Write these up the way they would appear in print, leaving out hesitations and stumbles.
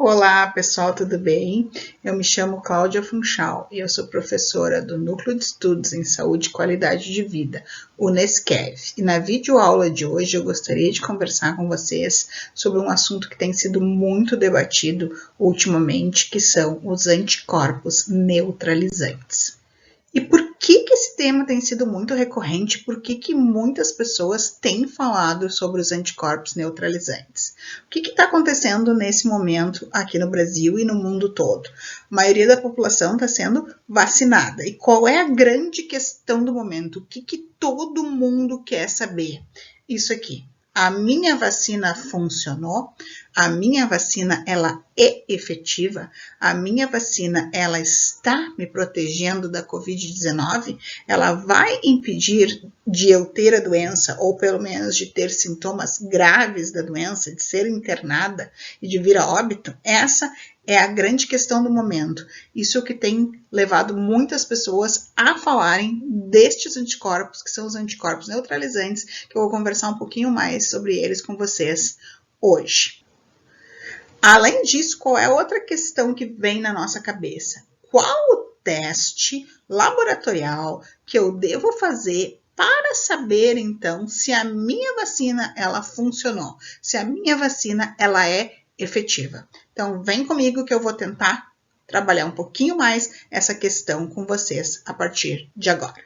Olá pessoal, tudo bem? Eu me chamo Cláudia Funchal e eu sou professora do Núcleo de Estudos em Saúde e Qualidade de Vida, UNESCEV. E na videoaula de hoje eu gostaria de conversar com vocês sobre um assunto que tem sido muito debatido ultimamente, que são os anticorpos neutralizantes. E por que esse tema tem sido muito recorrente? Por que muitas pessoas têm falado sobre os anticorpos neutralizantes? O que está acontecendo nesse momento aqui no Brasil e no mundo todo? A maioria da população está sendo vacinada. E qual é a grande questão do momento? O que todo mundo quer saber? Isso aqui. A minha vacina funcionou? A minha vacina, ela é efetiva? A minha vacina, ela está me protegendo da Covid-19? Ela vai impedir de eu ter a doença, ou pelo menos de ter sintomas graves da doença, de ser internada e de vir a óbito? Essa é a grande questão do momento. Isso que tem levado muitas pessoas a falarem destes anticorpos, que são os anticorpos neutralizantes, que eu vou conversar um pouquinho mais sobre eles com vocês hoje. Além disso, qual é outra questão que vem na nossa cabeça? Qual o teste laboratorial que eu devo fazer para saber, então, se a minha vacina ela funcionou, se a minha vacina ela é efetiva? Então, vem comigo que eu vou tentar trabalhar um pouquinho mais essa questão com vocês a partir de agora.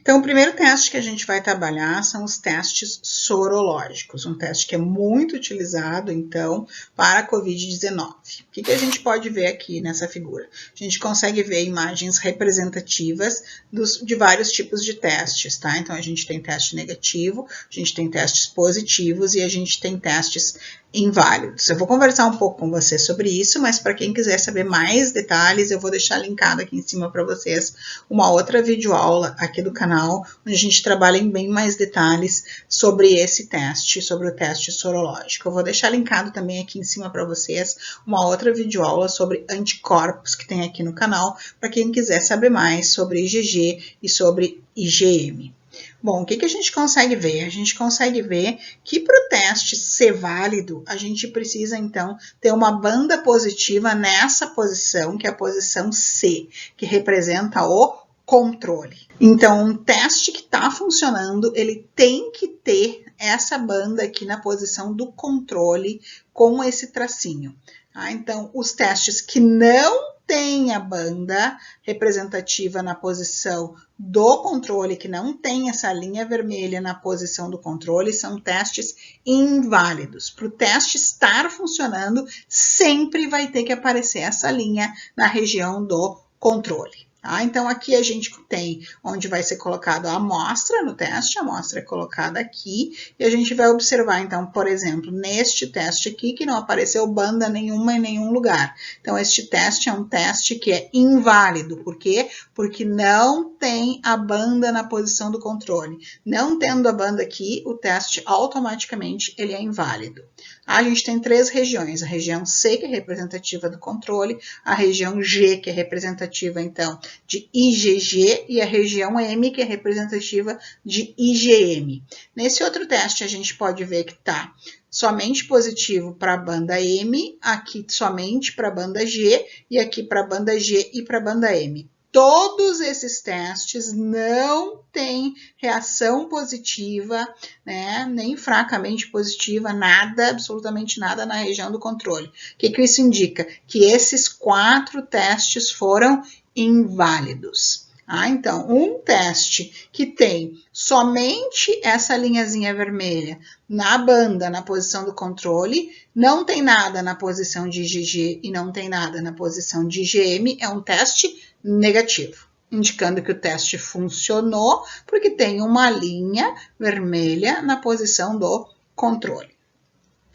Então, o primeiro teste que a gente vai trabalhar são os testes sorológicos, um teste que é muito utilizado, então, para a Covid-19. O que a gente pode ver aqui nessa figura? A gente consegue ver imagens representativas de vários tipos de testes, tá? Então, a gente tem teste negativo, a gente tem testes positivos e a gente tem testes inválidos. Eu vou conversar um pouco com você sobre isso, mas para quem quiser saber mais detalhes, eu vou deixar linkado aqui em cima para vocês uma outra videoaula aqui do canal, onde a gente trabalha em bem mais detalhes sobre esse teste, sobre o teste sorológico. Eu vou deixar linkado também aqui em cima para vocês uma outra videoaula sobre anticorpos que tem aqui no canal, para quem quiser saber mais sobre IgG e sobre IgM. Bom, o que a gente consegue ver? A gente consegue ver que para o teste ser válido, a gente precisa, então, ter uma banda positiva nessa posição, que é a posição C, que representa o controle. Então, um teste que está funcionando, ele tem que ter essa banda aqui na posição do controle com esse tracinho. Tá? Então, os testes que não tem a banda representativa na posição do controle, que não tem essa linha vermelha na posição do controle, são testes inválidos. Para o teste estar funcionando, sempre vai ter que aparecer essa linha na região do controle. Tá? Então, aqui a gente tem onde vai ser colocada a amostra no teste, a amostra é colocada aqui, e a gente vai observar, então, por exemplo, neste teste aqui, que não apareceu banda nenhuma em nenhum lugar. Então, este teste é um teste que é inválido. Por quê? Porque não tem a banda na posição do controle. Não tendo a banda aqui, o teste automaticamente ele é inválido. A gente tem três regiões, a região C, que é representativa do controle, a região G, que é representativa, então, de IgG, e a região M, que é representativa de IgM. Nesse outro teste, a gente pode ver que está somente positivo para a banda M, aqui somente para a banda G, e aqui para a banda G e para a banda M. Todos esses testes não têm reação positiva, né, nem fracamente positiva, nada, absolutamente nada na região do controle. O que isso indica? Que esses 4 testes foram inválidos. Então, um teste que tem somente essa linhazinha vermelha na banda, na posição do controle, não tem nada na posição de IgG e não tem nada na posição de IgM, é um teste negativo, indicando que o teste funcionou, porque tem uma linha vermelha na posição do controle.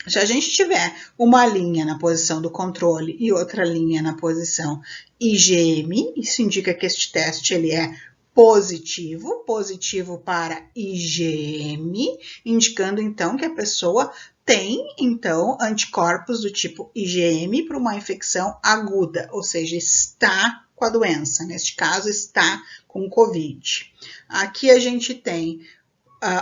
Se a gente tiver uma linha na posição do controle e outra linha na posição IgM, isso indica que este teste ele é positivo para IgM, indicando então que a pessoa tem então anticorpos do tipo IgM para uma infecção aguda, ou seja, está com a doença, neste caso está com Covid. Aqui a gente tem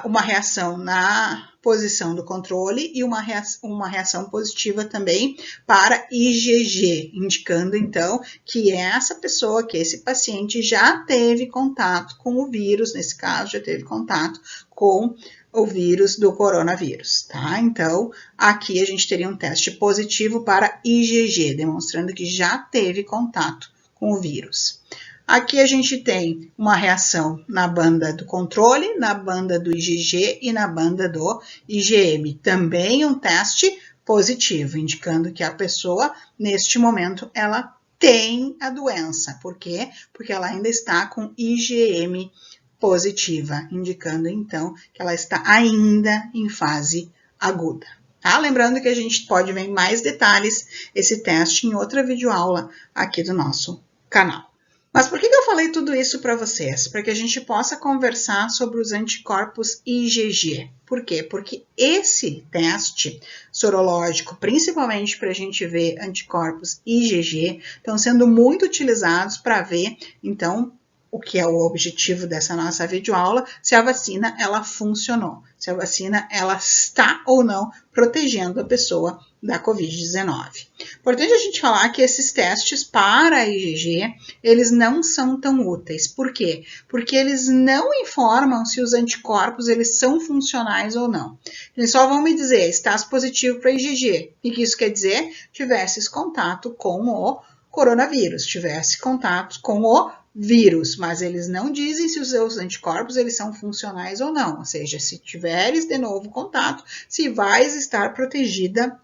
uma reação na posição do controle e uma reação positiva também para IgG, indicando então que essa pessoa, que esse paciente já teve contato com o vírus, nesse caso já teve contato com o vírus do coronavírus, tá? Então, aqui a gente teria um teste positivo para IgG, demonstrando que já teve contato com o vírus. Aqui a gente tem uma reação na banda do controle, na banda do IgG e na banda do IgM. Também um teste positivo, indicando que a pessoa, neste momento, ela tem a doença. Por quê? Porque ela ainda está com IgM positiva, indicando então que ela está ainda em fase aguda. Tá? Lembrando que a gente pode ver em mais detalhes esse teste em outra videoaula aqui do nosso canal. Mas por que eu falei tudo isso para vocês? Para que a gente possa conversar sobre os anticorpos IgG. Por quê? Porque esse teste sorológico, principalmente para a gente ver anticorpos IgG, estão sendo muito utilizados para ver, então, o que é o objetivo dessa nossa videoaula, se a vacina ela funcionou, se a vacina ela está ou não protegendo a pessoa da Covid-19. Importante a gente falar que esses testes para a IgG, eles não são tão úteis. Por quê? Porque eles não informam se os anticorpos eles são funcionais ou não. Eles só vão me dizer, estás positivo para IgG. E que isso quer dizer? Tivesses contato com o coronavírus, tivesse contato com o vírus, mas eles não dizem se os seus anticorpos eles são funcionais ou não, ou seja, se tiveres de novo contato, se vais estar protegida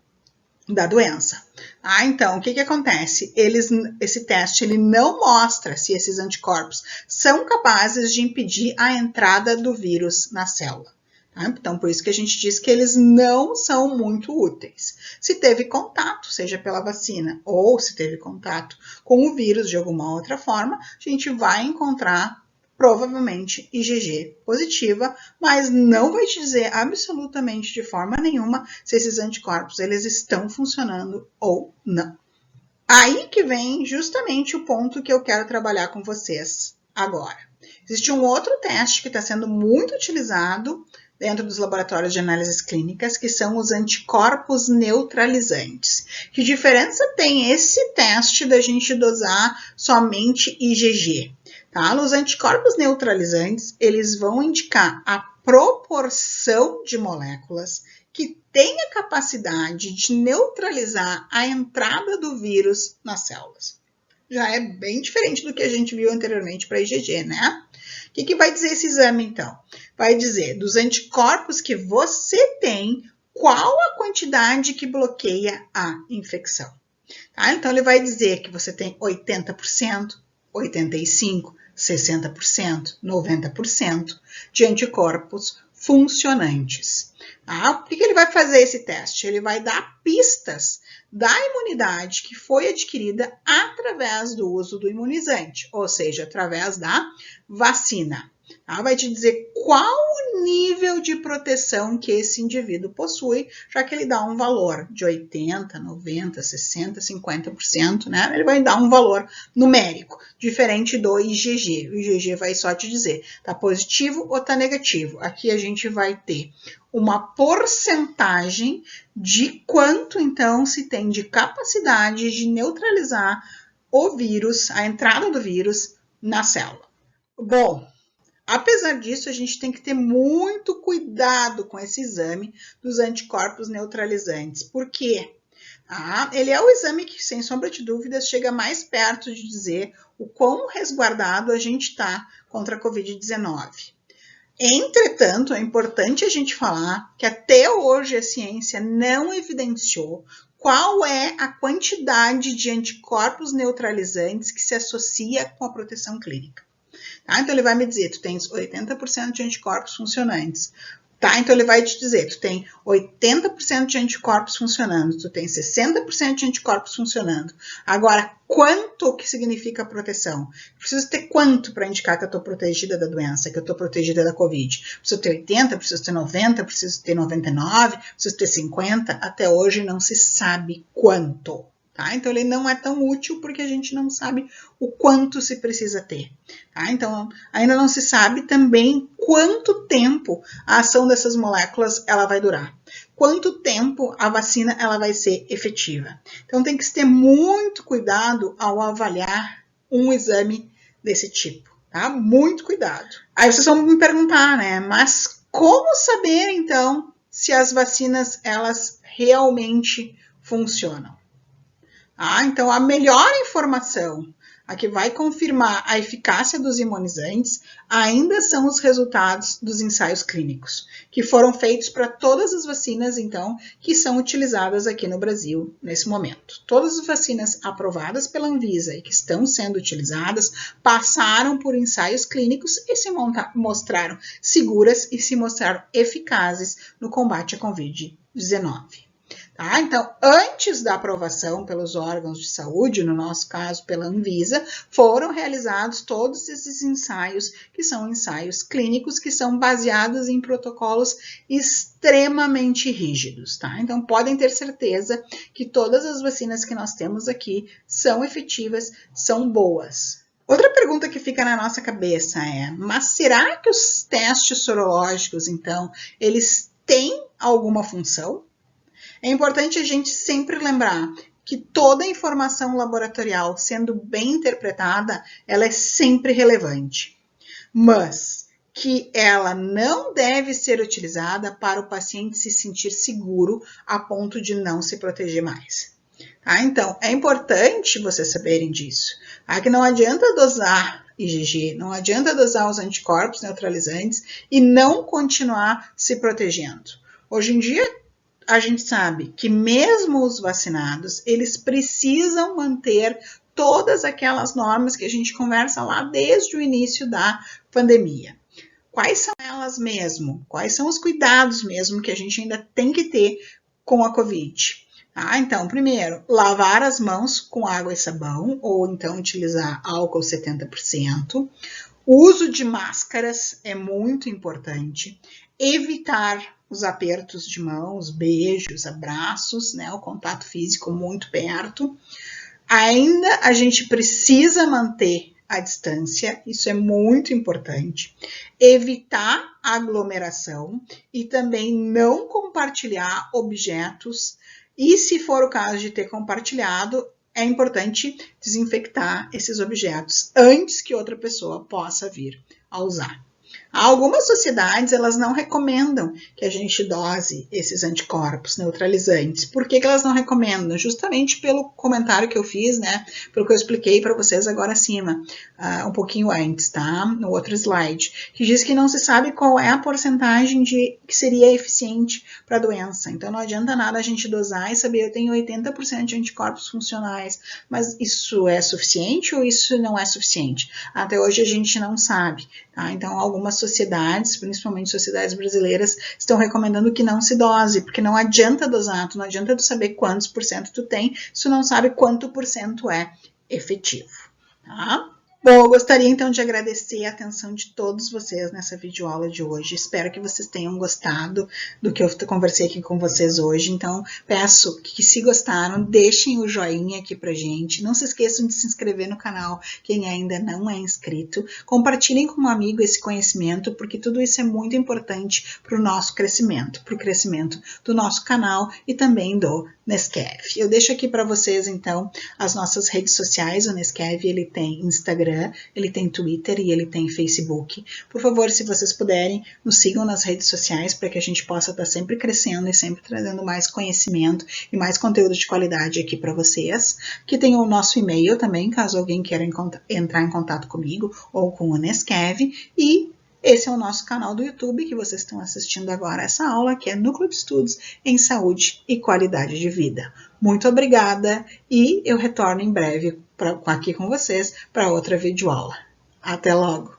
da doença. Então, o que acontece? Esse teste ele não mostra se esses anticorpos são capazes de impedir a entrada do vírus na célula. Então, por isso que a gente diz que eles não são muito úteis. Se teve contato, seja pela vacina ou se teve contato com o vírus de alguma outra forma, a gente vai encontrar provavelmente IgG positiva, mas não vai te dizer absolutamente de forma nenhuma se esses anticorpos eles estão funcionando ou não. Aí que vem justamente o ponto que eu quero trabalhar com vocês agora. Existe um outro teste que está sendo muito utilizado dentro dos laboratórios de análises clínicas, que são os anticorpos neutralizantes. Que diferença tem esse teste da gente dosar somente IgG? Tá? Os anticorpos neutralizantes, eles vão indicar a proporção de moléculas que tem a capacidade de neutralizar a entrada do vírus nas células. Já é bem diferente do que a gente viu anteriormente para IgG, né? O que vai dizer esse exame, então? Vai dizer dos anticorpos que você tem, qual a quantidade que bloqueia a infecção. Tá? Então, ele vai dizer que você tem 80%, 85%, 60%, 90% de anticorpos funcionantes. Tá? Por que ele vai fazer esse teste? Ele vai dar pistas da imunidade que foi adquirida através do uso do imunizante, ou seja, através da vacina. Tá? Vai te dizer qual o nível de proteção que esse indivíduo possui, já que ele dá um valor de 80%, 90%, 60%, 50%, né? Ele vai dar um valor numérico, diferente do IgG. O IgG vai só te dizer, tá positivo ou tá negativo. Aqui a gente vai ter uma porcentagem de quanto, então, se tem de capacidade de neutralizar o vírus, a entrada do vírus na célula. Bom, apesar disso, a gente tem que ter muito cuidado com esse exame dos anticorpos neutralizantes. Por quê? Ele é o exame que, sem sombra de dúvidas, chega mais perto de dizer o quão resguardado a gente está contra a Covid-19. Entretanto, é importante a gente falar que até hoje a ciência não evidenciou qual é a quantidade de anticorpos neutralizantes que se associa com a proteção clínica. Tá? Então, ele vai me dizer, tu tens 80% de anticorpos funcionantes. Tá? Então, ele vai te dizer, tu tem 80% de anticorpos funcionando, tu tem 60% de anticorpos funcionando. Agora, quanto que significa proteção? Preciso ter quanto para indicar que eu estou protegida da doença, que eu estou protegida da Covid? Preciso ter 80, preciso ter 90, preciso ter 99, preciso ter 50? Até hoje não se sabe quanto. Tá? Então, ele não é tão útil porque a gente não sabe o quanto se precisa ter. Tá? Então, ainda não se sabe também quanto tempo a ação dessas moléculas ela vai durar. Quanto tempo a vacina ela vai ser efetiva. Então, tem que se ter muito cuidado ao avaliar um exame desse tipo. Tá? Muito cuidado. Aí vocês vão me perguntar, né? Mas como saber, então, se as vacinas elas realmente funcionam? Então, a melhor informação, a que vai confirmar a eficácia dos imunizantes, ainda são os resultados dos ensaios clínicos, que foram feitos para todas as vacinas, então, que são utilizadas aqui no Brasil nesse momento. Todas as vacinas aprovadas pela Anvisa e que estão sendo utilizadas passaram por ensaios clínicos e se mostraram seguras e se mostraram eficazes no combate à Covid-19. Tá? Então, antes da aprovação pelos órgãos de saúde, no nosso caso pela Anvisa, foram realizados todos esses ensaios, que são ensaios clínicos, que são baseados em protocolos extremamente rígidos. Tá? Então, podem ter certeza que todas as vacinas que nós temos aqui são efetivas, são boas. Outra pergunta que fica na nossa cabeça é, mas será que os testes sorológicos, então, eles têm alguma função? É importante a gente sempre lembrar que toda informação laboratorial, sendo bem interpretada, ela é sempre relevante, mas que ela não deve ser utilizada para o paciente se sentir seguro a ponto de não se proteger mais. Então, é importante vocês saberem disso. Que não adianta dosar IgG, não adianta dosar os anticorpos neutralizantes e não continuar se protegendo. Hoje em dia, a gente sabe que mesmo os vacinados, eles precisam manter todas aquelas normas que a gente conversa lá desde o início da pandemia. Quais são elas mesmo? Quais são os cuidados mesmo que a gente ainda tem que ter com a Covid? Então, primeiro, lavar as mãos com água e sabão, ou então utilizar álcool 70%. O uso de máscaras é muito importante. Evitar os apertos de mãos, beijos, abraços, né, o contato físico muito perto. Ainda a gente precisa manter a distância, isso é muito importante. Evitar aglomeração e também não compartilhar objetos. E se for o caso de ter compartilhado, é importante desinfectar esses objetos antes que outra pessoa possa vir a usar. Algumas sociedades, elas não recomendam que a gente dose esses anticorpos neutralizantes. Por que elas não recomendam? Justamente pelo comentário que eu fiz, né? Pelo que eu expliquei para vocês agora acima, um pouquinho antes, tá? No outro slide, que diz que não se sabe qual é a porcentagem que seria eficiente para a doença. Então, não adianta nada a gente dosar e saber, eu tenho 80% de anticorpos funcionais, mas isso é suficiente ou isso não é suficiente? Até hoje a gente não sabe, tá? Então, algumas sociedades, principalmente sociedades brasileiras, estão recomendando que não se dose, porque não adianta dosar, não adianta tu saber quantos por cento tu tem, se tu não sabe quanto por cento é efetivo, tá? Bom, eu gostaria então de agradecer a atenção de todos vocês nessa videoaula de hoje. Espero que vocês tenham gostado do que eu conversei aqui com vocês hoje. Então, peço que se gostaram, deixem o joinha aqui pra gente. Não se esqueçam de se inscrever no canal, quem ainda não é inscrito. Compartilhem com um amigo esse conhecimento, porque tudo isso é muito importante para o nosso crescimento, para o crescimento do nosso canal e também do Nescaf. Eu deixo aqui para vocês, então, as nossas redes sociais. O Nescaf, ele tem Instagram, ele tem Twitter e ele tem Facebook. Por favor, se vocês puderem, nos sigam nas redes sociais para que a gente possa estar sempre crescendo e sempre trazendo mais conhecimento e mais conteúdo de qualidade aqui para vocês. Aqui tem o nosso e-mail também, caso alguém queira entrar em contato comigo ou com o Nescaf. E esse é o nosso canal do YouTube que vocês estão assistindo agora essa aula, que é Núcleo de Estudos em Saúde e Qualidade de Vida. Muito obrigada e eu retorno em breve aqui com vocês para outra videoaula. Até logo!